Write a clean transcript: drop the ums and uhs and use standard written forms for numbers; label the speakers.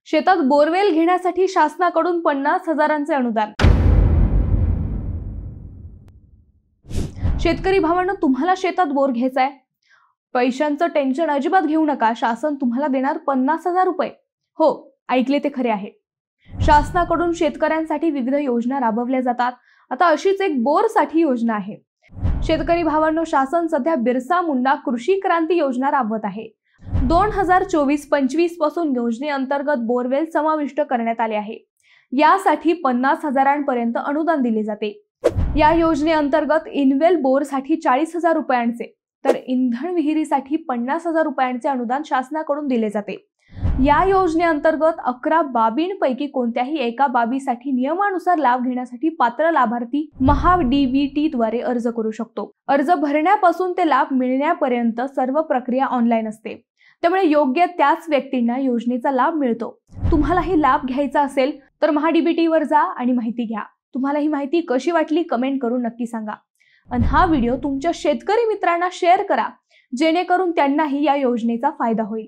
Speaker 1: शेतात बोरवेल घेण्यासाठी शासनाकडून 50,000चे अनुदान। शेतकरी भावांनो, तुम्हाला शेतात बोर घ्यायचाय, पैशांचं टेन्शन अजिबात घेऊ नका। शासन तुम्हाला देणार 50,000 रुपये। हो, ऐकले ते खरे आहे। शासनाकडून शेतकऱ्यांसाठी विविध योजना राबवल्या जातात। आता अशीच एक बोर साठी योजना आहे। शेतकरी भावांनो, शासन सध्या बिरसा मुंडा कृषी क्रांती योजना राबवत आहे। 2024-25 पासून योजनेअंतर्गत बोरवेल समाविष्ट करण्यात आले आहे। यासाठी 50,000पर्यंत अनुदान दिले जाते। या योजनेअंतर्गत इनवेल बोरसाठी 40,000 रुपयांचे तर इंधन विहिरीसाठी 50,000 रुपयांचे अनुदान शासनाकडून दिले जाते। या योजनेअंतर्गत 11 बाबींपैकी कोणत्याही एका बाबीसाठी नियमानुसार लाभ घेण्यासाठी पात्र लाभार्थी महा-डी-बी-टी द्वारे अर्ज करू शकतो। अर्ज भरण्यापासून ते लाभ मिळण्यापर्यंत सर्व प्रक्रिया ऑनलाईन असते, त्यामुळे योग्य त्याच व्यक्तींना योजनेचा लाभ मिळतो। तुम्हालाही लाभ घ्यायचा असेल तर महा-डी-बी-टी वर जा आणि माहिती घ्या। तुम्हाला ही माहिती कशी वाटली कमेंट करून नक्की सांगा आणि हा व्हिडिओ तुमच्या शेतकरी मित्रांना शेअर करा, जेणेकरून त्यांनाही या योजनेचा फायदा होईल।